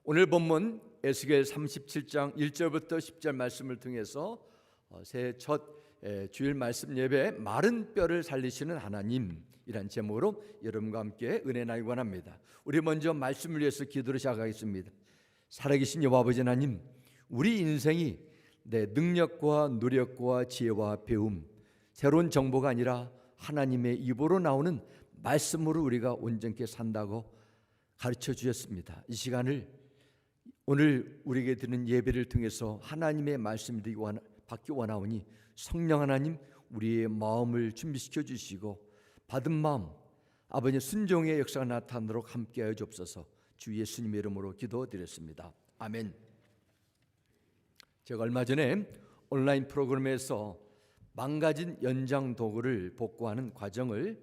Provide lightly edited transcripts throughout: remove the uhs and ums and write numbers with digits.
오늘 본문 에스겔 37장 1절부터 10절 말씀을 통해서 새해 첫 주일 말씀 예배 마른 뼈를 살리시는 하나님이란 제목으로 여러분과 함께 은혜 나누기 원합니다. 우리 먼저 말씀을 위해서 기도를 시작하겠습니다. 살아계신 여호와 아버지 하나님, 우리 인생이 내 능력과 노력과 지혜와 배움, 새로운 정보가 아니라 하나님의 입으로 나오는 말씀으로 우리가 온전케 산다고 가르쳐 주셨습니다. 이 시간을 오늘 우리에게 드리는 예배를 통해서 하나님의 말씀이 받기 원하오니 성령 하나님, 우리의 마음을 준비시켜 주시고 받은 마음 아버지 순종의 역사가 나타나도록 함께하여 주옵소서. 주 예수님의 이름으로 기도드렸습니다. 아멘. 제가 얼마 전에 온라인 프로그램에서 망가진 연장 도구를 복구하는 과정을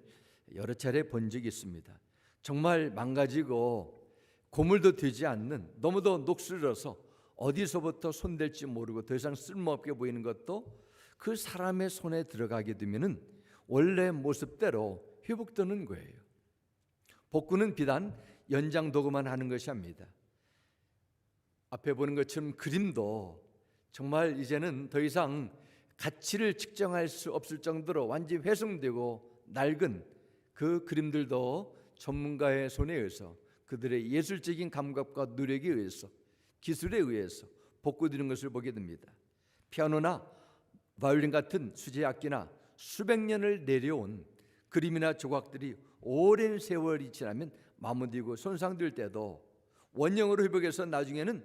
여러 차례 본 적이 있습니다. 정말 망가지고 고물도 되지 않는, 너무도 녹슬어서 어디서부터 손댈지 모르고 더 이상 쓸모없게 보이는 것도 그 사람의 손에 들어가게 되면 원래 모습대로 회복되는 거예요. 복구는 비단 연장 도구만 하는 것이 아닙니다. 앞에 보는 것처럼 그림도 정말 이제는 더 이상 가치를 측정할 수 없을 정도로 완전히 훼손되고 낡은 그 그림들도 전문가의 손에 의해서, 그들의 예술적인 감각과 노력에 의해서, 기술에 의해서 복구되는 것을 보게 됩니다. 피아노나 바이올린 같은 수제 악기나 수백 년을 내려온 그림이나 조각들이 오랜 세월이 지나면 마무리되고 손상될 때도 원형으로 회복해서 나중에는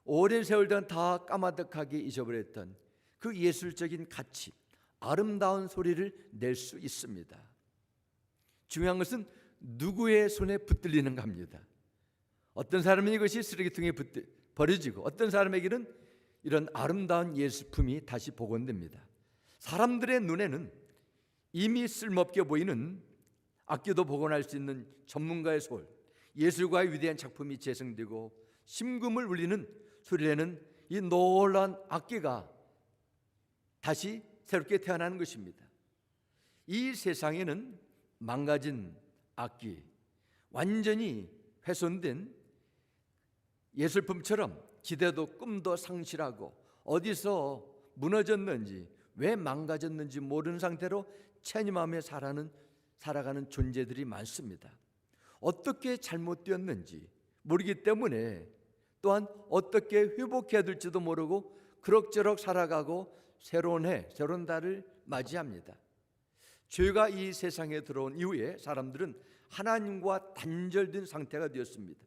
오랜 세월 동안 다 까마득하게 잊어버렸던 그 예술적인 가치, 아름다운 소리를 낼 수 있습니다. 중요한 것은 누구의 손에 붙들리는가 합니다. 어떤 사람은 이것이 쓰레기통에 버려지고 어떤 사람에게는 이런 아름다운 예술품이 다시 복원됩니다. 사람들의 눈에는 이미 쓸모없게 보이는 악기도 복원할 수 있는 전문가의 손, 예술가의 위대한 작품이 재생되고 심금을 울리는 소리내는 이 놀라운 악기가 다시 새롭게 태어나는 것입니다. 이 세상에는 망가진 악기, 완전히 훼손된 예술품처럼 기대도 꿈도 상실하고 어디서 무너졌는지, 왜 망가졌는지 모르는 상태로 체념하며 살아가는 존재들이 많습니다. 어떻게 잘못되었는지 모르기 때문에 또한 어떻게 회복해야 될지도 모르고 그럭저럭 살아가고 새로운 해, 새로운 달을 맞이합니다. 죄가 이 세상에 들어온 이후에 사람들은 하나님과 단절된 상태가 되었습니다.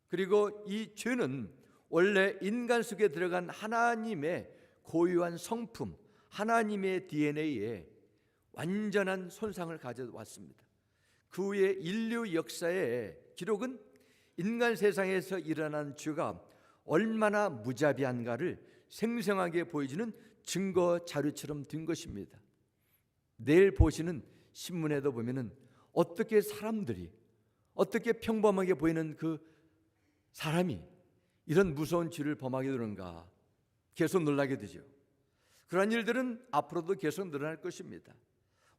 그리고 이 죄는 원래 인간 속에 들어간 하나님의 고유한 성품, 하나님의 DNA에 완전한 손상을 가져왔습니다. 그 후에 인류 역사의 기록은 인간 세상에서 일어난 죄가 얼마나 무자비한가를 생생하게 보여주는 증거 자료처럼 된 것입니다. 내일 보시는 신문에도 보면은 어떻게 사람들이, 어떻게 평범하게 보이는 그 사람이 이런 무서운 죄를 범하게 되는가 계속 놀라게 되죠. 그러한 일들은 앞으로도 계속 늘어날 것입니다.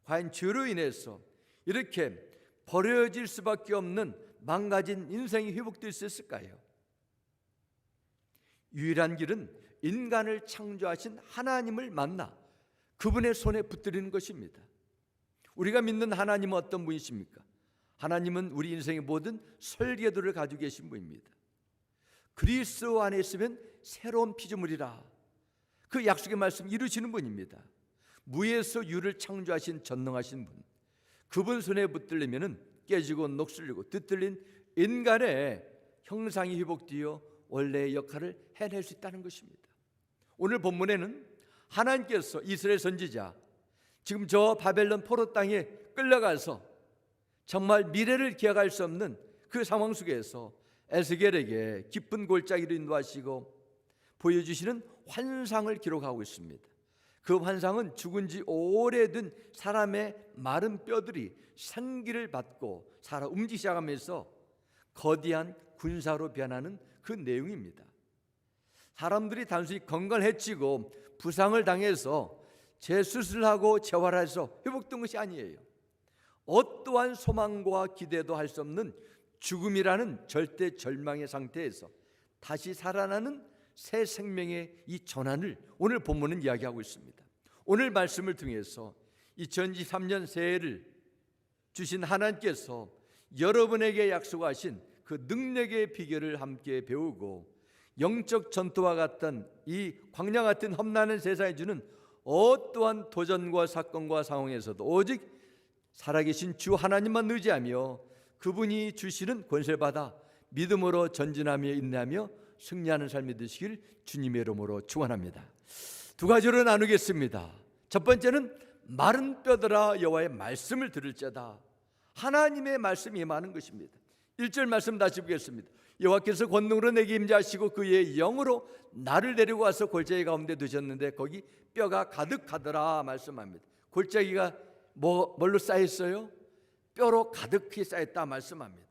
과연 죄로 인해서 이렇게 버려질 수밖에 없는 망가진 인생이 회복될 수 있을까요? 유일한 길은 인간을 창조하신 하나님을 만나 그분의 손에 붙들리는 것입니다. 우리가 믿는 하나님은 어떤 분이십니까? 하나님은 우리 인생의 모든 설계도를 가지고 계신 분입니다. 그리스도 안에 있으면 새로운 피조물이라, 그 약속의 말씀 이루시는 분입니다. 무에서 유를 창조하신 전능하신 분, 그분 손에 붙들리면 깨지고 녹슬리고 뒤틀린 인간의 형상이 회복되어 원래의 역할을 해낼 수 있다는 것입니다. 오늘 본문에는 하나님께서 이스라엘 선지자, 지금 저 바벨론 포로 땅에 끌려가서 정말 미래를 기약할 수 없는 그 상황 속에서 에스겔에게 깊은 골짜기로 인도하시고 보여주시는 환상을 기록하고 있습니다. 그 환상은 죽은 지 오래된 사람의 마른 뼈들이 생기를 받고 살아 움직이기 시작하면서 거대한 군사로 변하는 그 내용입니다. 사람들이 단순히 건강을 해치고 부상을 당해서 재수술하고 재활해서 회복된 것이 아니에요. 어떠한 소망과 기대도 할 수 없는 죽음이라는 절대 절망의 상태에서 다시 살아나는 새 생명의 이 전환을 오늘 본문은 이야기하고 있습니다. 오늘 말씀을 통해서 2023년 새해를 주신 하나님께서 여러분에게 약속하신 그 능력의 비결을 함께 배우고 영적 전투와 같은 이 광야 같은 험난한 세상에 주는 어떠한 도전과 사건과 상황에서도 오직 살아계신 주 하나님만 의지하며 그분이 주시는 권세를 받아 믿음으로 전진하며 인내하며 승리하는 삶이 되시길 주님의 이름으로 축원합니다. 두 가지로 나누겠습니다. 첫 번째는 마른 뼈들아 여호와의 말씀을 들을지어다. 하나님의 말씀이 임하는 것입니다. 1절 말씀 다시 보겠습니다. 여호와께서 권능으로 내게 임재하시고 그의 영으로 나를 데리고 와서 골짜기 가운데 두셨는데 거기 뼈가 가득하더라 말씀합니다. 골짜기가 뭘로 쌓였어요? 뼈로 가득히 쌓였다 말씀합니다.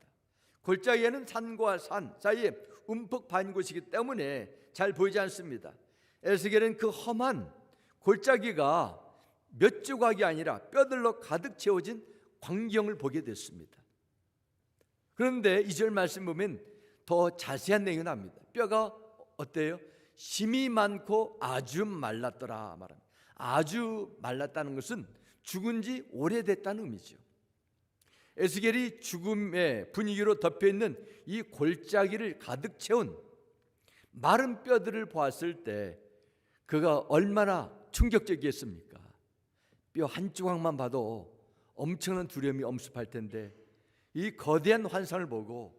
골짜기에는 산과 산 사이에 움푹 파인 곳이기 때문에 잘 보이지 않습니다. 에스겔은 그 험한 골짜기가 몇 조각이 아니라 뼈들로 가득 채워진 광경을 보게 됐습니다. 그런데 2절 말씀 보면 더 자세한 내용이 나옵니다. 뼈가 어때요? 심이 많고 아주 말랐더라 말합니다. 아주 말랐다는 것은 죽은 지 오래됐다는 의미죠. 에스겔이 죽음의 분위기로 덮여있는 이 골짜기를 가득 채운 마른 뼈들을 보았을 때 그가 얼마나 충격적이었습니까? 뼈 한 조각만 봐도 엄청난 두려움이 엄습할 텐데 이 거대한 환상을 보고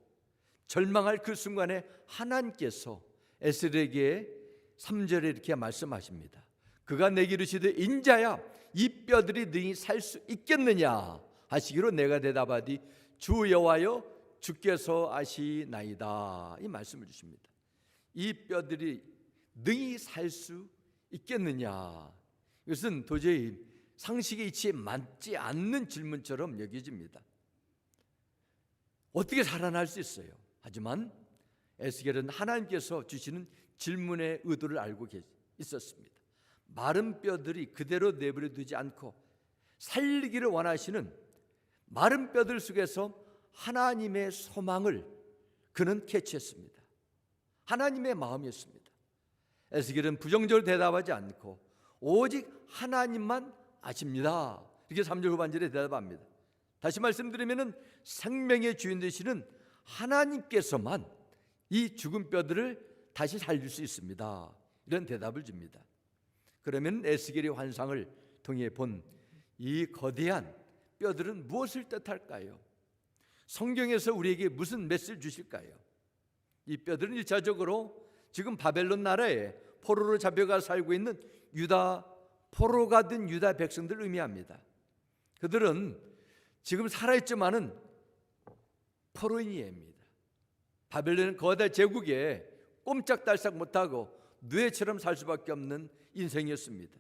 절망할 그 순간에 하나님께서 에스겔에게 3절에 이렇게 말씀하십니다. 그가 내게 이르시되 인자야 이 뼈들이 능히 살 수 있겠느냐 하시기로 내가 대답하되 주 여호와여 주께서 아시나이다 이 말씀을 주십니다. 이 뼈들이 능히 살 수 있겠느냐, 이것은 도저히 상식의 이치에 맞지 않는 질문처럼 여겨집니다. 어떻게 살아날 수 있어요? 하지만 에스겔은 하나님께서 주시는 질문의 의도를 알고 있었습니다. 마른 뼈들이 그대로 내버려 두지 않고 살리기를 원하시는 마른 뼈들 속에서 하나님의 소망을 그는 캐치했습니다. 하나님의 마음이었습니다. 에스겔은 부정적으로 대답하지 않고 오직 하나님만 아십니다. 이렇게 3절 후반절에 대답합니다. 다시 말씀드리면 생명의 주인 되시는 하나님께서만 이 죽은 뼈들을 다시 살릴 수 있습니다. 이런 대답을 줍니다. 그러면 에스겔의 환상을 통해 본 이 거대한 뼈들은 무엇을 뜻할까요? 성경에서 우리에게 무슨 메시지를 주실까요? 이 뼈들은 1차적으로 지금 바벨론 나라에 포로로 잡혀가 살고 있는 포로가 된 유다 백성들을 의미합니다. 그들은 지금 살아있지만은 포로인입니다. 바벨론은 거대 제국에 꼼짝달싹 못하고 누에처럼 살 수밖에 없는 인생이었습니다.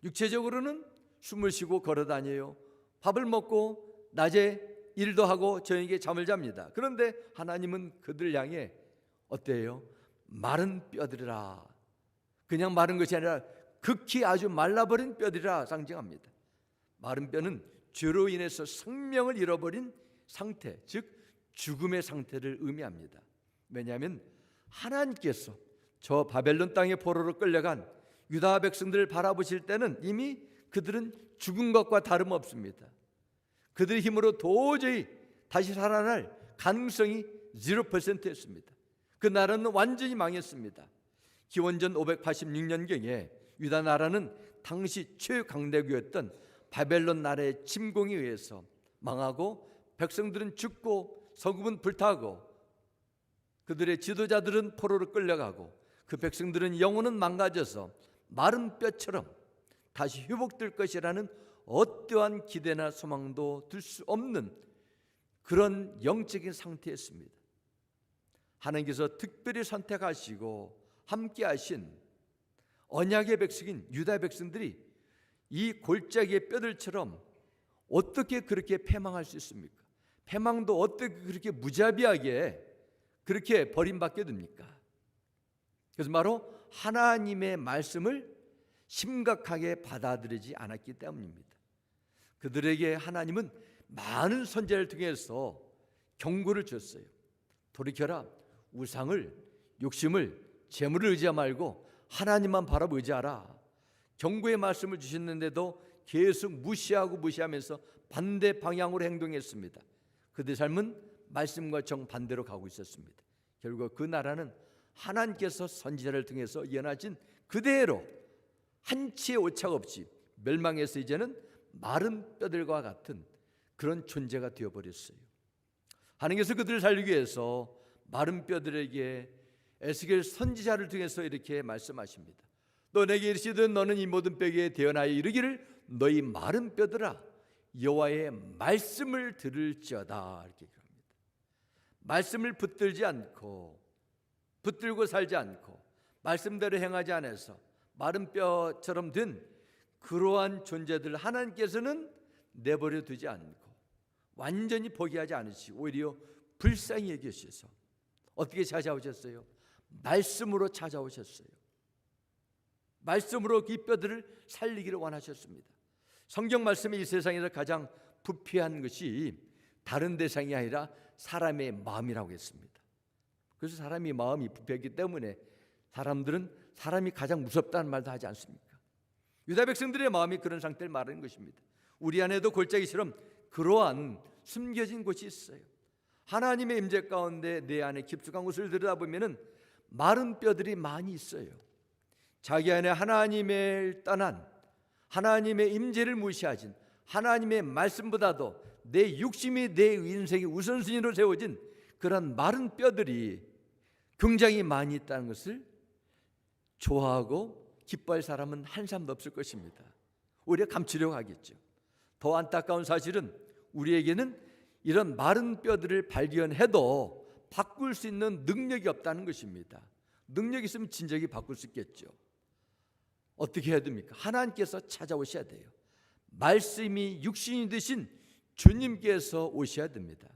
육체적으로는 숨을 쉬고 걸어다녀요. 밥을 먹고 낮에 일도 하고 저녁에 잠을 잡니다. 그런데 하나님은 그들 향해 어때요? 마른 뼈들이라, 그냥 마른 것이 아니라 극히 아주 말라버린 뼈들이라 상징합니다. 마른 뼈는 죄로 인해서 생명을 잃어버린 상태, 즉 죽음의 상태를 의미합니다. 왜냐하면 하나님께서 저 바벨론 땅의 포로로 끌려간 유다 백성들을 바라보실 때는 이미 그들은 죽은 것과 다름없습니다. 그들의 힘으로 도저히 다시 살아날 가능성이 0%였습니다. 그 나라는 완전히 망했습니다. 기원전 586년경에 유다 나라는 당시 최강대국이었던 바벨론 나라의 침공에 의해서 망하고 백성들은 죽고 성읍은 불타고 그들의 지도자들은 포로로 끌려가고 그 백성들은 영혼은 망가져서 마른 뼈처럼 다시 회복될 것이라는 어떠한 기대나 소망도 들 수 없는 그런 영적인 상태였습니다. 하나님께서 특별히 선택하시고 함께하신 언약의 백성인 유다 백성들이 이 골짜기의 뼈들처럼 어떻게 그렇게 패망할 수 있습니까? 패망도 어떻게 그렇게 무자비하게 그렇게 버림받게 됩니까? 그래서 바로 하나님의 말씀을 심각하게 받아들이지 않았기 때문입니다. 그들에게 하나님은 많은 선지자를 통해서 경고를 줬어요. 돌이켜라, 우상을 욕심을, 재물을 의지하지 말고 하나님만 바라보고 의지하라. 경고의 말씀을 주셨는데도 계속 무시하면서 반대 방향으로 행동했습니다. 그들의 삶은 말씀과 정반대로 가고 있었습니다. 결국 그 나라는 하나님께서 선지자를 통해서 예언하신 그대로 한치의 오차가 없이 멸망해서 이제는 마른 뼈들과 같은 그런 존재가 되어버렸어요. 하나님께서 그들을 살리기 위해서 마른 뼈들에게 에스겔 선지자를 통해서 이렇게 말씀하십니다. 또 내게 이르시든 너는 이 모든 뼈에 대언하여 이르기를 너희 마른 뼈들아 여호와의 말씀을 들을지어다. 이렇게 합니다. 말씀을 붙들고 살지 않고 말씀대로 행하지 않아서 마른 뼈처럼 된 그러한 존재들 하나님께서는 내버려 두지 않고 완전히 포기하지 않으시고 오히려 불쌍히 여기셔서 어떻게 찾아오셨어요? 말씀으로 찾아오셨어요. 말씀으로 이 뼈들을 살리기를 원하셨습니다. 성경 말씀이 이 세상에서 가장 부패한 것이 다른 대상이 아니라 사람의 마음이라고 했습니다. 그래서 사람이 마음이 부패했기 때문에 사람들은 사람이 가장 무섭다는 말도 하지 않습니까? 유다 백성들의 마음이 그런 상태를 말하는 것입니다. 우리 안에도 골짜기처럼 그러한 숨겨진 곳이 있어요. 하나님의 임재 가운데 내 안에 깊숙한 곳을 들여다보면 마른 뼈들이 많이 있어요. 자기 안에 하나님을 떠난 하나님의 임재를 무시하진 하나님의 말씀보다도 내 육심이 내 인생의 우선순위로 세워진 그런 마른 뼈들이 굉장히 많이 있다는 것을 좋아하고 기뻐할 사람은 한 사람도 없을 것입니다. 오히려 감추려고 하겠죠. 더 안타까운 사실은 우리에게는 이런 마른 뼈들을 발견해도 바꿀 수 있는 능력이 없다는 것입니다. 능력이 있으면 진작에 바꿀 수 있겠죠. 어떻게 해야 됩니까? 하나님께서 찾아오셔야 돼요. 말씀이 육신이 되신 주님께서 오셔야 됩니다.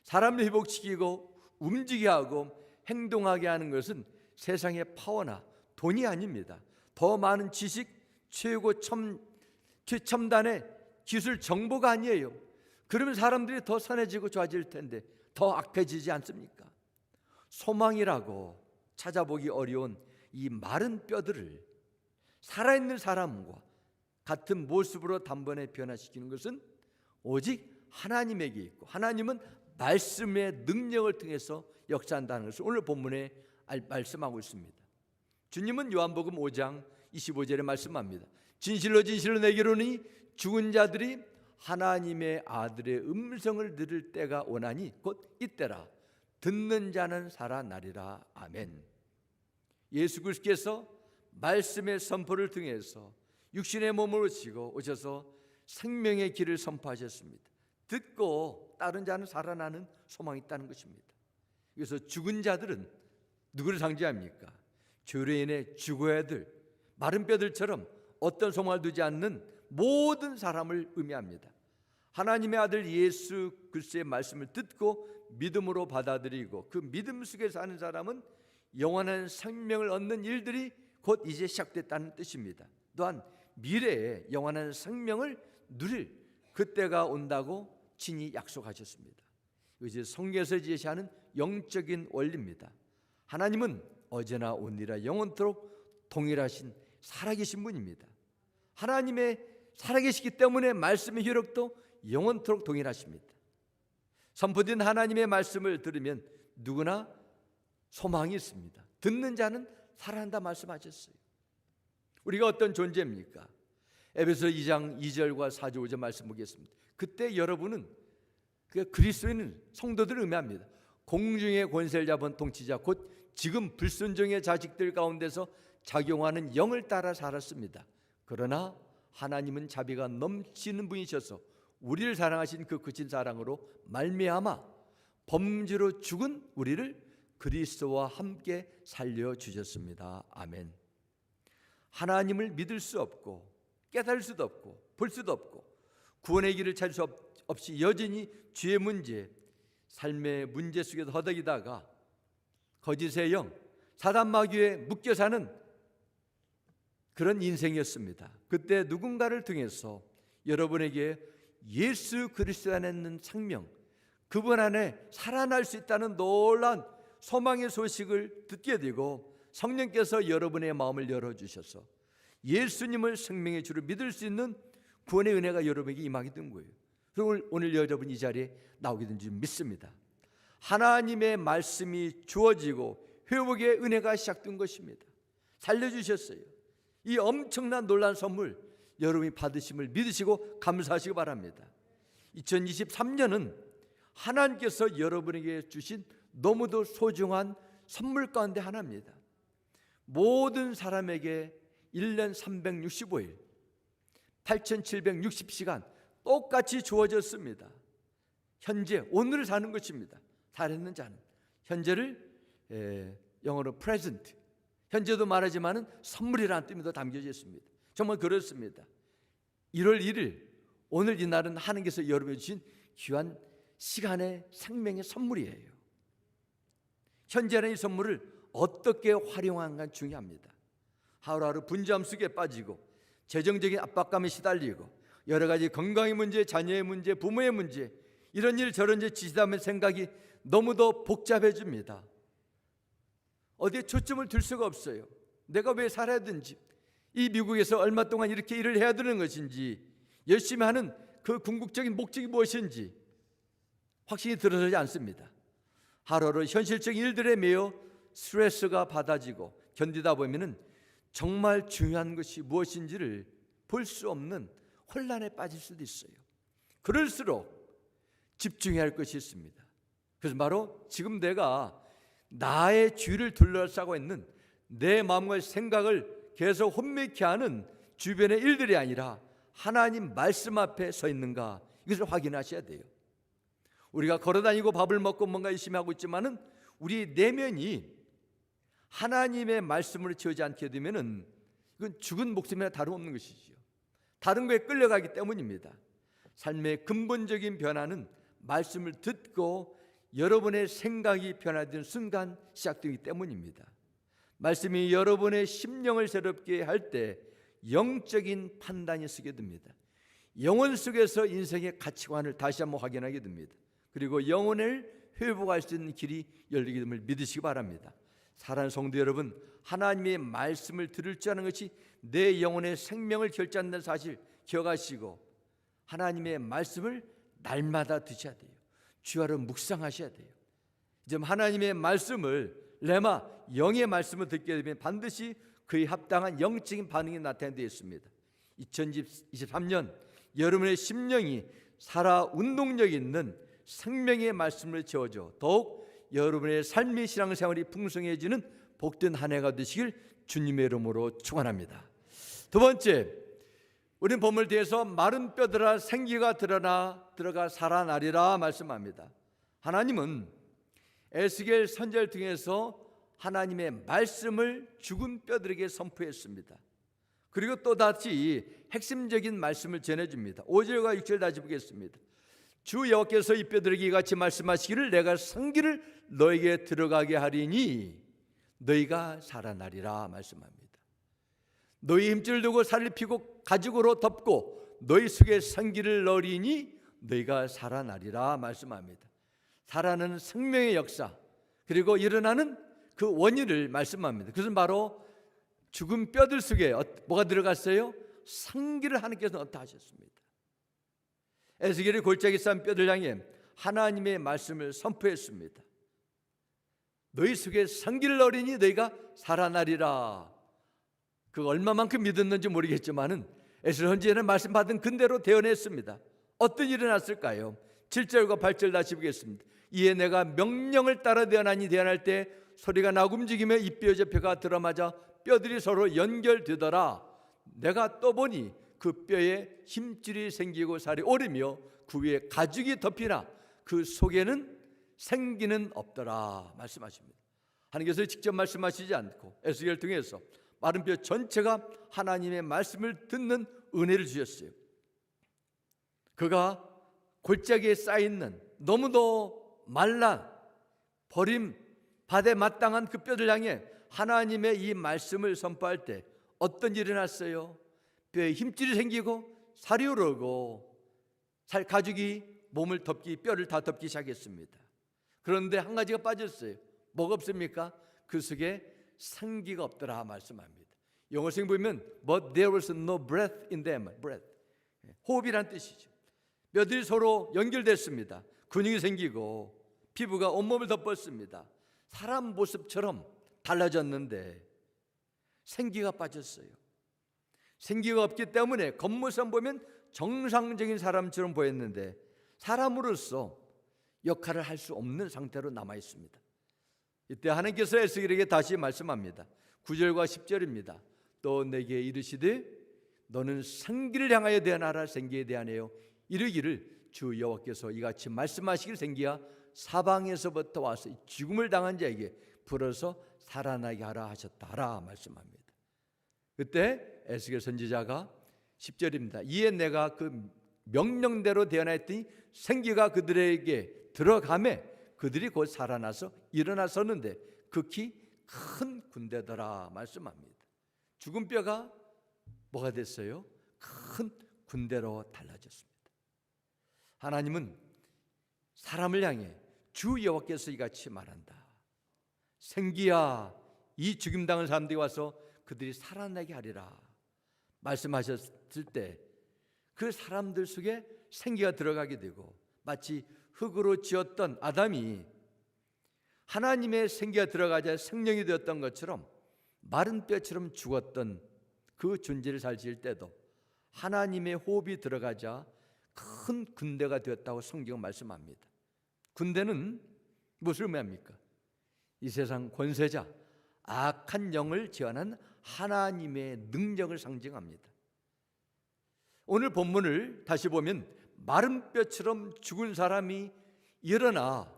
사람을 회복시키고 움직이게 하고 행동하게 하는 것은 세상의 파워나 돈이 아닙니다. 더 많은 지식, 최첨단의 기술 정보가 아니에요. 그러면 사람들이 더 선해지고 좋아질 텐데 더 악해지지 않습니까? 소망이라고 찾아보기 어려운 이 마른 뼈들을 살아있는 사람과 같은 모습으로 단번에 변화시키는 것은 오직 하나님에게 있고 하나님은 말씀의 능력을 통해서 역사한다는 것을 오늘 본문에 말씀하고 있습니다. 주님은 요한복음 5장 25절에 말씀합니다. 진실로 진실로 내게 이르노니 죽은 자들이 하나님의 아들의 음성을 들을 때가 오나니 곧 이때라. 듣는 자는 살아나리라. 아멘. 예수 그리스도께서 말씀의 선포를 통해서 육신의 몸을 지고 오셔서 생명의 길을 선포하셨습니다. 듣고 따른 자는 살아나는 소망이 있다는 것입니다. 그래서 죽은 자들은 누구를 상징합니까? 죄로 인해 죽어야 될 마른 뼈들처럼 어떤 소망을 두지 않는 모든 사람을 의미합니다. 하나님의 아들 예수 그리스도의 말씀을 듣고 믿음으로 받아들이고 그 믿음 속에 사는 사람은 영원한 생명을 얻는 일들이 곧 이제 시작됐다는 뜻입니다. 또한 미래에 영원한 생명을 누릴 그때가 온다고 친히 약속하셨습니다. 이제 성경에서 제시하는 영적인 원리입니다. 하나님은 어제나 오늘이라 영원토록 동일하신 살아계신 분입니다. 하나님의 살아계시기 때문에 말씀의 효력도 영원토록 동일하십니다. 선포된 하나님의 말씀을 들으면 누구나 소망이 있습니다. 듣는 자는 살아난다 말씀하셨어요. 우리가 어떤 존재입니까? 에베소 2장 2절과 4절 5절 말씀 보겠습니다. 그때 여러분은 그리스도인 성도들을 의미합니다. 공중의 권세를 잡은 통치자 곧 지금 불순종의 자식들 가운데서 작용하는 영을 따라 살았습니다. 그러나 하나님은 자비가 넘치는 분이셔서 우리를 사랑하신 그 크신 사랑으로 말미암아 범죄로 죽은 우리를 그리스도와 함께 살려주셨습니다. 아멘. 하나님을 믿을 수 없고 깨달을 수도 없고 볼 수도 없고 구원의 길을 찾을 수 없이 여전히 죄의 문제, 삶의 문제 속에서 허덕이다가 거짓의 영, 사단 마귀에 묶여 사는 그런 인생이었습니다. 그때 누군가를 통해서 여러분에게 예수 그리스도 안에 있는 생명, 그분 안에 살아날 수 있다는 놀라운 소망의 소식을 듣게 되고 성령께서 여러분의 마음을 열어주셔서 예수님을 생명의 주로 믿을 수 있는 구원의 은혜가 여러분에게 임하게 된 거예요. 그리고 오늘 여러분 이 자리에 나오게 된 줄 믿습니다. 하나님의 말씀이 주어지고 회복의 은혜가 시작된 것입니다. 살려주셨어요. 이 엄청난 놀라운 선물 여러분이 받으심을 믿으시고 감사하시기 바랍니다. 2023년은 하나님께서 여러분에게 주신 너무도 소중한 선물 가운데 하나입니다. 모든 사람에게 1년 365일 8760시간 똑같이 주어졌습니다. 현재 오늘을 사는 것입니다. 살아있는 자는 현재를 영어로 present, 현재도 말하지만 선물이라는 뜻이 담겨져 있습니다. 정말 그렇습니다. 1월 1일 오늘 이 날은 하나님께서 여러분에게 주신 귀한 시간의 생명의 선물이에요. 현재는 이 선물을 어떻게 활용하는가 중요합니다. 하루하루 분주함 속에 빠지고 재정적인 압박감에 시달리고 여러 가지 건강의 문제, 자녀의 문제, 부모의 문제, 이런 일 저런 일 지시다면 생각이 너무도 복잡해집니다. 어디에 초점을 둘 수가 없어요. 내가 왜 살아야 되는지, 이 미국에서 얼마 동안 이렇게 일을 해야 되는 것인지, 열심히 하는 그 궁극적인 목적이 무엇인지 확신이 들어서지 않습니다. 하루하루 현실적인 일들에 매여 스트레스가 받아지고 견디다 보면은 정말 중요한 것이 무엇인지를 볼 수 없는 혼란에 빠질 수도 있어요. 그럴수록 집중해야 할 것이 있습니다. 그래서 바로 지금 내가 나의 주위를 둘러싸고 있는 내 마음과 생각을 계속 혼미케 하는 주변의 일들이 아니라 하나님 말씀 앞에 서 있는가, 이것을 확인하셔야 돼요. 우리가 걸어다니고 밥을 먹고 뭔가 열심히 하고 있지만은 우리 내면이 하나님의 말씀으로 채우지 않게 되면은 이건 죽은 목숨이나 다름없는 것이지요. 다른 거에 끌려가기 때문입니다. 삶의 근본적인 변화는 말씀을 듣고 여러분의 생각이 변화되는 순간 시작되기 때문입니다. 말씀이 여러분의 심령을 새롭게 할 때 영적인 판단이 서게 됩니다. 영혼 속에서 인생의 가치관을 다시 한번 확인하게 됩니다. 그리고 영혼을 회복할 수 있는 길이 열리게 됨을 믿으시기 바랍니다. 사랑하는 성도 여러분, 하나님의 말씀을 들을 줄 아는 것이 내 영혼의 생명을 결정한다는 사실 기억하시고 하나님의 말씀을 날마다 드셔야 돼요. 주야로 묵상하셔야 돼요. 이제 하나님의 말씀을 레마, 영의 말씀을 듣게 되면 반드시 그에 합당한 영적인 반응이 나타나게 되어 있습니다. 2023년 여러분의 심령이 살아 운동력 있는 생명의 말씀을 채워줘 더욱 여러분의 삶의 신앙생활이 풍성해지는 복된 한 해가 되시길 주님의 이름으로 축원합니다. 두 번째, 우리는 본문을 통해서 마른 뼈들아 생기가 들어가 살아나리라 말씀합니다. 하나님은 에스겔 선지자를 통해서 하나님의 말씀을 죽은 뼈들에게 선포했습니다. 그리고 또다시 핵심적인 말씀을 전해줍니다. 5절과 6절 다시 보겠습니다. 주 여호와께서 이 뼈들에게 이같이 말씀하시기를 내가 생기를 너에게 들어가게 하리니 너희가 살아나리라 말씀합니다. 너희 힘줄 두고 살을 피고 가죽으로 덮고 너희 속에 생기를 넣으리니 너희가 살아나리라 말씀합니다. 살아나는 생명의 역사 그리고 일어나는 그 원인을 말씀합니다. 그것은 바로 죽은 뼈들 속에 뭐가 들어갔어요? 생기를 하나님께서 넣다 하셨습니다. 에스겔이 골짜기 싼 뼈들 향해 하나님의 말씀을 선포했습니다. 너희 속에 생기를 넣으리니 너희가 살아나리라. 그 얼마만큼 믿었는지 모르겠지만은 에스겔 선지자는 말씀 받은 근대로 대언했습니다. 어떤 일이 났을까요? 7절과 8절 다시 보겠습니다. 이에 내가 명령을 따라 대언하니 대언할 때 소리가 나고 움직이며 이 뼈 저 뼈가 들어맞아 뼈들이 서로 연결되더라. 내가 또 보니 그 뼈에 힘줄이 생기고 살이 오르며 그 위에 가죽이 덮이나 그 속에는 생기는 없더라 말씀하십니다. 하나님께서 직접 말씀하시지 않고 에스겔을 통해서 마른 뼈 전체가 하나님의 말씀을 듣는 은혜를 주셨어요. 그가 골짜기에 쌓여있는 너무도 말라 버림 받에 마땅한 그 뼈들 향해 하나님의 이 말씀을 선포할 때 어떤 일이 났어요? 뼈에 힘줄이 생기고 살이 오르고 살 가죽이 몸을 덮기 뼈를 다 덮기 시작했습니다. 그런데 한 가지가 빠졌어요. 뭐가 없습니까? 그 속에 생기가 없더라 말씀합니다. 영어聖 보면 But there was no breath in them. breath. 호흡이란 뜻이죠. 뼈들이 서로 연결됐습니다. 근육이 생기고 피부가 온몸을 덮었습니다. 사람 모습처럼 달라졌는데 생기가 빠졌어요. 생기가 없기 때문에 겉모습 보면 정상적인 사람처럼 보였는데 사람으로서 역할을 할 수 없는 상태로 남아 있습니다. 이때 하나님께서 에스겔에게 다시 말씀합니다. 9절과 10절입니다. 또 내게 이르시되 너는 생기를 향하여 대하라. 생기에 대하여 이르기를 주 여호와께서 이같이 말씀하시길 생기야 사방에서부터 와서 죽음을 당한 자에게 불어서 살아나게 하라 하셨다라 말씀합니다. 그때 에스겔 선지자가 10절입니다. 이에 내가 그 명령대로 대언하였더니 생기가 그들에게 들어가매 그들이 곧 살아나서 일어나서는데 극히 큰 군대더라 말씀합니다. 죽은 뼈가 뭐가 됐어요? 큰 군대로 달라졌습니다. 하나님은 사람을 향해 주 여호와께서 이같이 말한다. 생기야 이 죽임당한 사람들이 와서 그들이 살아나게 하리라 말씀하셨을 때 그 사람들 속에 생기가 들어가게 되고 마치 흙으로 지었던 아담이 하나님의 생기가 들어가자 생명이 되었던 것처럼 마른 뼈처럼 죽었던 그 존재를 잘 지을 때도 하나님의 호흡이 들어가자 큰 군대가 되었다고 성경은 말씀합니다. 군대는 무엇을 의미합니까? 이 세상 권세자 악한 영을 제한한 하나님의 능력을 상징합니다. 오늘 본문을 다시 보면 마른 뼈처럼 죽은 사람이 일어나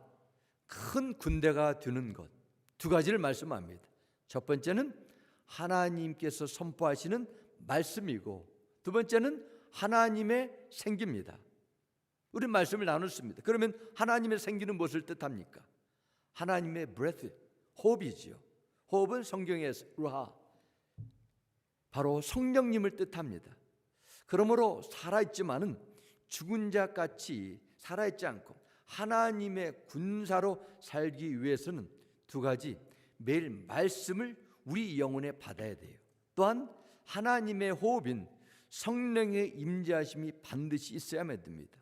큰 군대가 되는 것, 두 가지를 말씀합니다. 첫 번째는 하나님께서 선포하시는 말씀이고 두 번째는 하나님의 생기입니다. 우리 말씀을 나눴습니다. 그러면 하나님의 생기는 무엇을 뜻합니까? 하나님의 breath, 호흡이지요. 호흡은 성경에서 루하, 바로 성령님을 뜻합니다. 그러므로 살아있지만은 죽은 자같이 살아있지 않고 하나님의 군사로 살기 위해서는 두 가지, 매일 말씀을 우리 영혼에 받아야 돼요. 또한 하나님의 호흡인 성령의 임재하심이 반드시 있어야만 됩니다.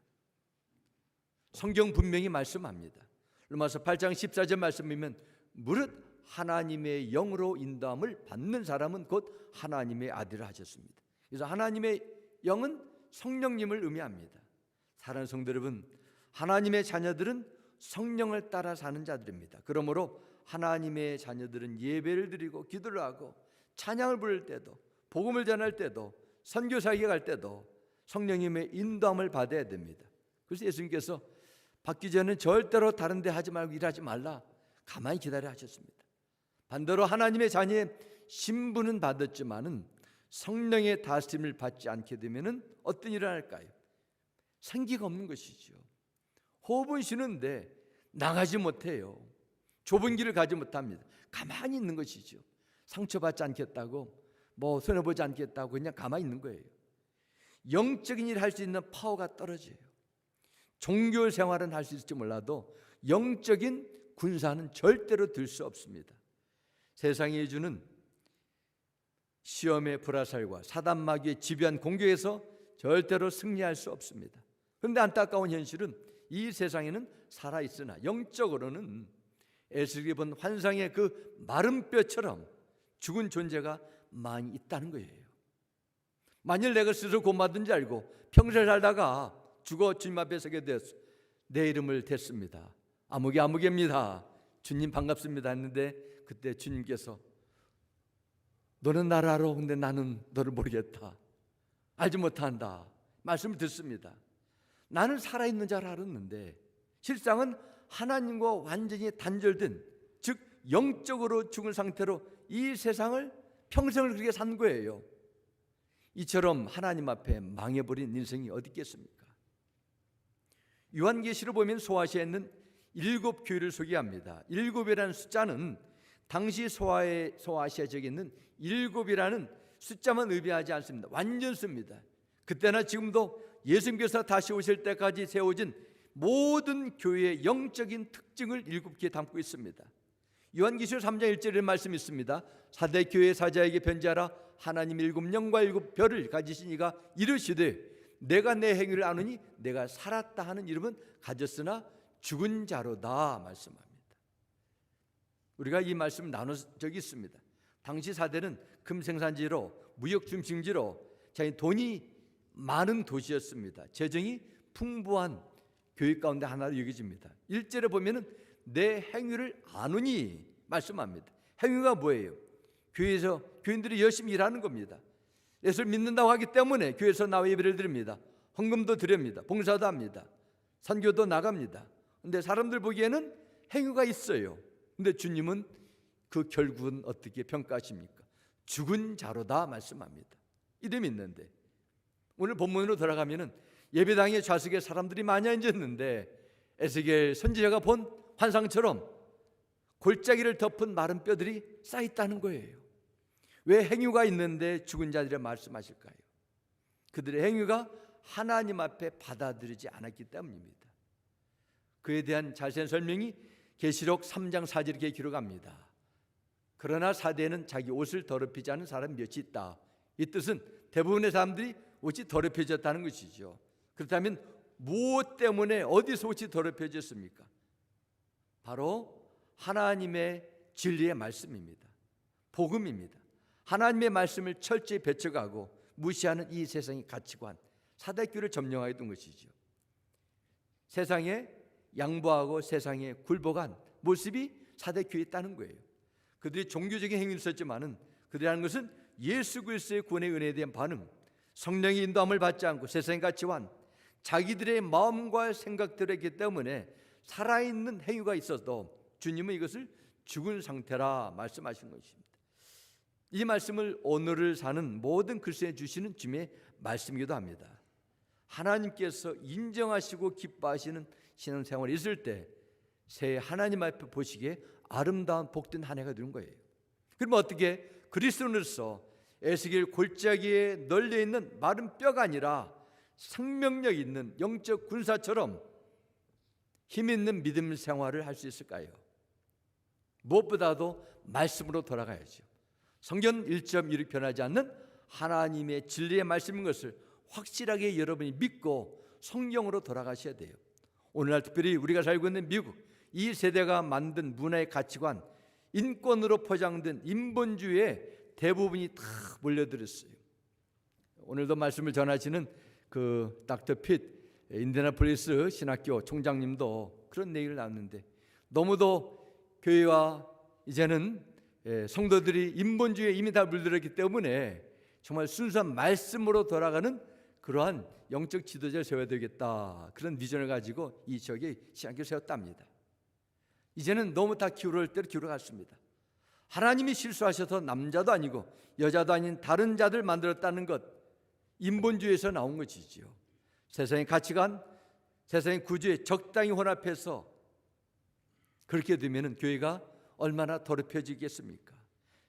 성경 분명히 말씀합니다. 로마서 8장 14절 말씀이면 무릇 하나님의 영으로 인도함을 받는 사람은 곧 하나님의 아들을 하셨습니다. 그래서 하나님의 영은 성령님을 의미합니다. 사랑하는 성도 여러분, 하나님의 자녀들은 성령을 따라 사는 자들입니다. 그러므로 하나님의 자녀들은 예배를 드리고 기도를 하고 찬양을 부를 때도 복음을 전할 때도 선교사에게 갈 때도 성령님의 인도함을 받아야 됩니다. 그래서 예수님께서 받기 전에 절대로 다른 데 하지 말고 일하지 말라 가만히 기다려 하셨습니다. 반대로 하나님의 자녀의 신분은 받았지만은 성령의 다스림을 받지 않게 되면 어떤 일이 일어날까요? 생기가 없는 것이죠. 호흡은 쉬는데 나가지 못해요. 좁은 길을 가지 못합니다. 가만히 있는 것이죠. 상처받지 않겠다고 손해보지 않겠다고 그냥 가만히 있는 거예요. 영적인 일을 할 수 있는 파워가 떨어져요. 종교 생활은 할 수 있을지 몰라도 영적인 군사는 절대로 들 수 없습니다. 세상이 주는 시험의 불화살과 사단 마귀의 집요한 공격에서 절대로 승리할 수 없습니다. 그런데 안타까운 현실은 이 세상에는 살아있으나 영적으로는 에스겔이 본 환상의 그 마른 뼈처럼 죽은 존재가 많이 있다는 거예요. 만일 내가 스스로 구원받은 줄 알고 평생 살다가 죽어 주님 앞에 서게 되었어. 내 이름을 댔습니다. 아무개 아무개입니다. 주님 반갑습니다 했는데 그때 주님께서 너는 나를 알아. 근데 나는 너를 모르겠다. 알지 못한다. 말씀을 듣습니다. 나는 살아있는 줄 알았는데 실상은 하나님과 완전히 단절된, 즉 영적으로 죽은 상태로 이 세상을 평생을 그렇게 산 거예요. 이처럼 하나님 앞에 망해버린 인생이 어디 있겠습니까? 요한계시를 보면 소아시아에 있는 7교회를 소개합니다. 7이라는 숫자는 당시 소아시아 지역에 있는 7이라는 숫자만 의미하지 않습니다. 완전 씁니다. 그때나 지금도 예수님께서 다시 오실 때까지 세워진 모든 교회의 영적인 특징을 7개에 담고 있습니다. 요한기시록 3장 1절에 말씀이 있습니다. 사대 교회 사자에게 편지하라. 하나님 7영과 7별을 가지신 이가 이르시되 내가 내 행위를 아느니 내가 살았다 하는 이름은 가졌으나 죽은 자로다 말씀합니다. 우리가 이 말씀을 나눈 적이 있습니다. 당시 사대는 금생산지로 무역 중심지로 돈이 많은 도시였습니다. 재정이 풍부한 교회 가운데 하나로 여겨집니다. 1절에 보면은 내 행위를 아느니 말씀합니다. 행위가 뭐예요? 교회에서 교인들이 열심히 일하는 겁니다. 예수를 믿는다고 하기 때문에 교회에서 나와 예배를 드립니다. 헌금도 드립니다. 봉사도 합니다. 선교도 나갑니다. 근데 사람들 보기에는 행위가 있어요. 근데 주님은 그 결국은 어떻게 평가하십니까? 죽은 자로다 말씀합니다. 이름이 있는데 오늘 본문으로 돌아가면은 예배당의 좌석에 사람들이 많이 앉았는데 에스겔 선지자가 본 환상처럼 골짜기를 덮은 마른 뼈들이 쌓였다는 거예요. 왜 행위가 있는데 죽은 자들을 말씀하실까요? 그들의 행위가 하나님 앞에 받아들이지 않았기 때문입니다. 그에 대한 자세한 설명이 계시록 3장 4절에 이렇게 기록합니다. 그러나 사대에는 자기 옷을 더럽히지 않은 사람이 몇이 있다. 이 뜻은 대부분의 사람들이 옷이 더럽혀졌다는 것이죠. 그렇다면 무엇 때문에 어디서 옷이 더럽혀졌습니까? 바로 하나님의 진리의 말씀입니다. 복음입니다. 하나님의 말씀을 철저히 배척하고 무시하는 이 세상의 가치관, 사대교를 점령하게 된 것이죠. 세상에 양보하고 세상에 굴복한 모습이 사대교에 있다는 거예요. 그들이 종교적인 행위를 썼지만은 그들이 하는 것은 예수 그리스도의 구원의 은혜에 대한 반응, 성령의 인도함을 받지 않고 세상의 가치관, 자기들의 마음과 생각대로 했기 때문에 살아있는 행위가 있어도 주님은 이것을 죽은 상태라 말씀하신 것입니다. 이 말씀을 오늘을 사는 모든 그리스도인에 주시는 주님의 말씀이기도 합니다. 하나님께서 인정하시고 기뻐하시는 신앙생활이 있을 때 새 하나님 앞에 보시기에 아름다운 복된 한 해가 되는 거예요. 그러면 어떻게 그리스도인으로서 에스겔 골짜기에 널려 있는 마른 뼈가 아니라 생명력 있는 영적 군사처럼 힘 있는 믿음 생활을 할 수 있을까요? 무엇보다도 말씀으로 돌아가야죠. 성경 1.1이 변하지 않는 하나님의 진리의 말씀인 것을 확실하게 여러분이 믿고 성경으로 돌아가셔야 돼요. 오늘날 특별히 우리가 살고 있는 미국, 이 세대가 만든 문화의 가치관, 인권으로 포장된 인본주의에 대부분이 다 몰려들었어요. 오늘도 말씀을 전하시는 그 닥터 핏 인디애나폴리스 신학교 총장님도 그런 얘기를 나눴는데 너무도 교회와 이제는 성도들이 인본주의에 이미 다 물들었기 때문에 정말 순수한 말씀으로 돌아가는 그러한 영적 지도자를 세워야 되겠다, 그런 비전을 가지고 이 지역에 신학교를 세웠답니다. 이제는 너무 다 기울을 대로 기울어갔습니다. 하나님이 실수하셔서 남자도 아니고 여자도 아닌 다른 자들 만들었다는 것, 인본주의에서 나온 것이지요. 세상의 가치관, 세상의 구조에 적당히 혼합해서 그렇게 되면 교회가 얼마나 더럽혀지겠습니까?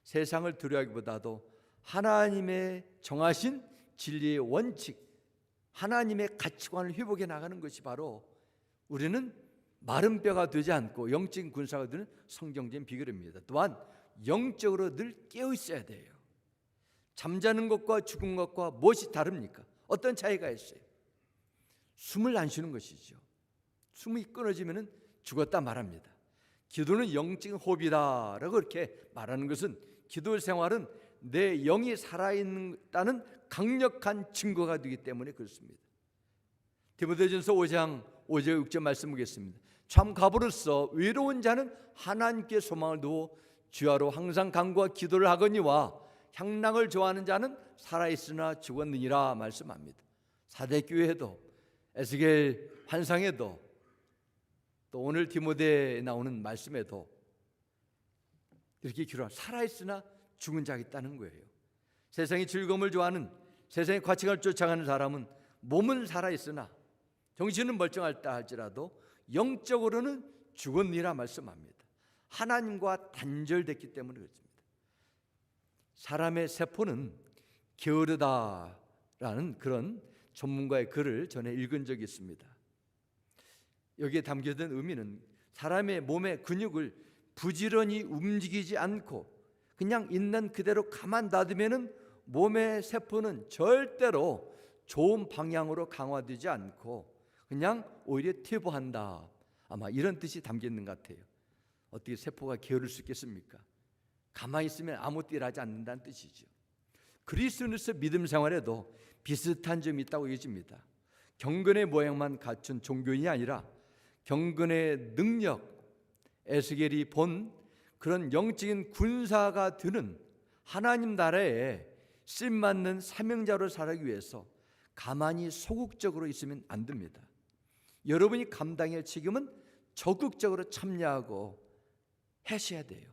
세상을 두려워하기보다도 하나님의 정하신 진리의 원칙, 하나님의 가치관을 회복해 나가는 것이 바로 우리는 마른 뼈가 되지 않고 영적인 군사가 되는 성경적인 비결입니다. 또한 영적으로 늘 깨어 있어야 돼요. 잠자는 것과 죽은 것과 무엇이 다릅니까? 어떤 차이가 있어요? 숨을 안 쉬는 것이죠. 숨이 끊어지면 죽었다 말합니다. 기도는 영적인 호흡이다라고 이렇게 말하는 것은 기도 생활은 내 영이 살아있다는 강력한 증거가 되기 때문에 그렇습니다. 디모데전서 5장 5절 6절 말씀 보겠습니다. 참 가부로서 외로운 자는 하나님께 소망을 두어 주야로 항상 간구와 기도를 하거니와 향락을 좋아하는 자는 살아있으나 죽었느니라 말씀합니다. 사대교회에도 에스겔 환상에도 또 오늘 디모데에 나오는 말씀에도 이렇게 기록하고 살아있으나 죽은 자가 있다는 거예요. 세상의 즐거움을 좋아하는, 세상의 가치관을 쫓아가는 사람은 몸은 살아있으나 정신은 멀쩡하다 할지라도 영적으로는 죽었니라 말씀합니다. 하나님과 단절됐기 때문에 그렇습니다. 사람의 세포는 게으르다라는 그런 전문가의 글을 전에 읽은 적이 있습니다. 여기에 담겨진 의미는 사람의 몸의 근육을 부지런히 움직이지 않고 그냥 있는 그대로 가만 놔두면은 몸의 세포는 절대로 좋은 방향으로 강화되지 않고 그냥 오히려 퇴보한다. 아마 이런 뜻이 담겨 있는 것 같아요. 어떻게 세포가 게으를 수 있겠습니까? 가만히 있으면 아무 일 하지 않는다는 뜻이죠. 그리스도인으로서 믿음 생활에도 비슷한 점이 있다고 여겨집니다. 경건의 모양만 갖춘 종교인이 아니라 경건의 능력, 에스겔이 본 그런 영적인 군사가 되는 하나님 나라에 쓰임맞는 사명자로 살기 위해서 가만히 소극적으로 있으면 안 됩니다. 여러분이 감당할 책임은 적극적으로 참여하고 하셔야 돼요.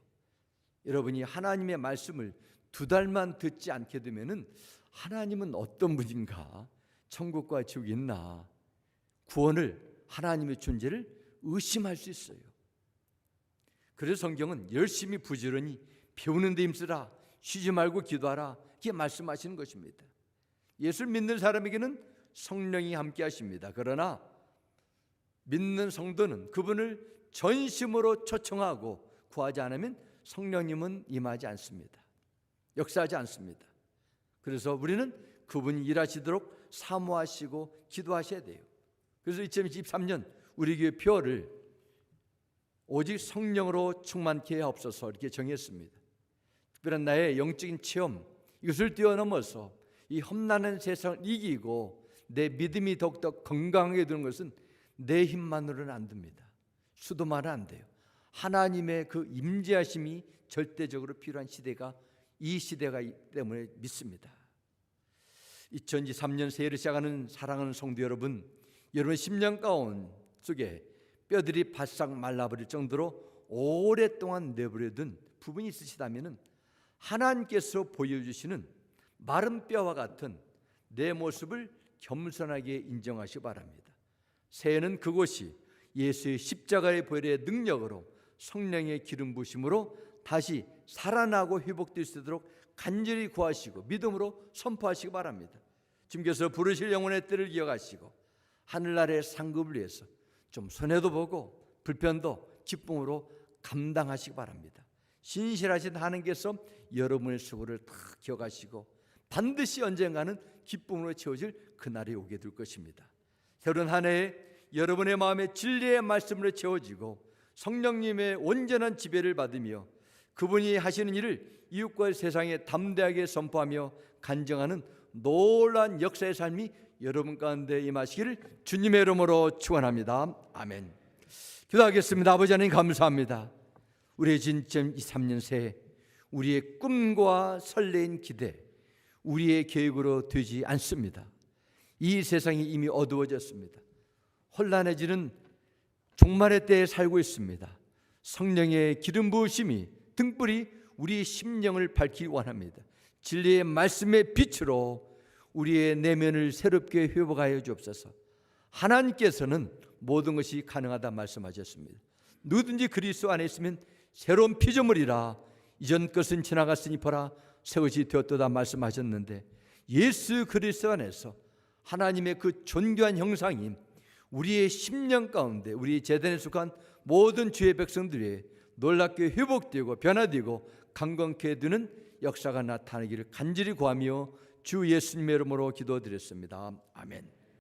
여러분이 하나님의 말씀을 2달만 듣지 않게 되면은 하나님은 어떤 분인가, 천국과 지옥이 있나, 구원을, 하나님의 존재를 의심할 수 있어요. 그래서 성경은 열심히 부지런히 배우는 데 힘쓰라, 쉬지 말고 기도하라, 이렇게 말씀하시는 것입니다. 예수를 믿는 사람에게는 성령이 함께 하십니다. 그러나 믿는 성도는 그분을 전심으로 초청하고 구하지 않으면 성령님은 임하지 않습니다. 역사하지 않습니다. 그래서 우리는 그분이 일하시도록 사모하시고 기도하셔야 돼요. 그래서 2023년 우리 교회 표어를 오직 성령으로 충만케 하옵소서 이렇게 정했습니다. 특별한 나의 영적인 체험, 이것을 뛰어넘어서 이 험난한 세상을 이기고 내 믿음이 더욱더 건강하게 되는 것은 내 힘만으로는 안 됩니다. 수도만은 안 돼요. 하나님의 그 임재하심이 절대적으로 필요한 시대가 이 시대가 때문에 믿습니다. 2023년 새해를 시작하는 사랑하는 성도 여러분, 여러분 10년 가운 속에 뼈들이 바싹 말라버릴 정도로 오랫동안 내버려둔 부분이 있으시다면 하나님께서 보여주시는 마른 뼈와 같은 내 모습을 겸손하게 인정하시기 바랍니다. 새해는 그곳이 예수의 십자가의 보혈의 능력으로 성령의 기름 부심으로 다시 살아나고 회복될 수 있도록 간절히 구하시고 믿음으로 선포하시기 바랍니다. 주님께서 부르실 영혼의 때를 이어가시고 하늘나라의 상급을 위해서 좀 손해도 보고 불편도 기쁨으로 감당하시기 바랍니다. 신실하신 하나님께서 여러분의 수고를 다 기억하시고 반드시 언젠가는 기쁨으로 채워질 그날이 오게 될 것입니다. 새로운 한 해에 여러분의 마음에 진리의 말씀으로 채워지고 성령님의 온전한 지배를 받으며 그분이 하시는 일을 이웃과 세상에 담대하게 선포하며 간증하는 놀라운 역사의 삶이 여러분 가운데 임하시기를 주님의 이름으로 축원합니다. 아멘. 기도하겠습니다. 아버지 하나님 감사합니다. 우리의 진짜 23년 새해 우리의 꿈과 설레인 기대, 우리의 계획으로 되지 않습니다. 이 세상이 이미 어두워졌습니다. 혼란해지는 종말의 때에 살고 있습니다. 성령의 기름 부으심이 등불이 우리의 심령을 밝히기 원합니다. 진리의 말씀의 빛으로 우리의 내면을 새롭게 회복하여 주옵소서. 하나님께서는 모든 것이 가능하다 말씀하셨습니다. 누구든지 그리스도 안에 있으면 새로운 피조물이라, 이전 것은 지나갔으니 보라 새 것이 되었도다 말씀하셨는데, 예수 그리스도 안에서 하나님의 그 존귀한 형상인 우리의 심령 가운데 우리 제단에 속한 모든 주의 백성들이 놀랍게 회복되고 변화되고 강건케 되는 역사가 나타나기를 간절히 구하며 주 예수님의 이름으로 기도드렸습니다. 아멘.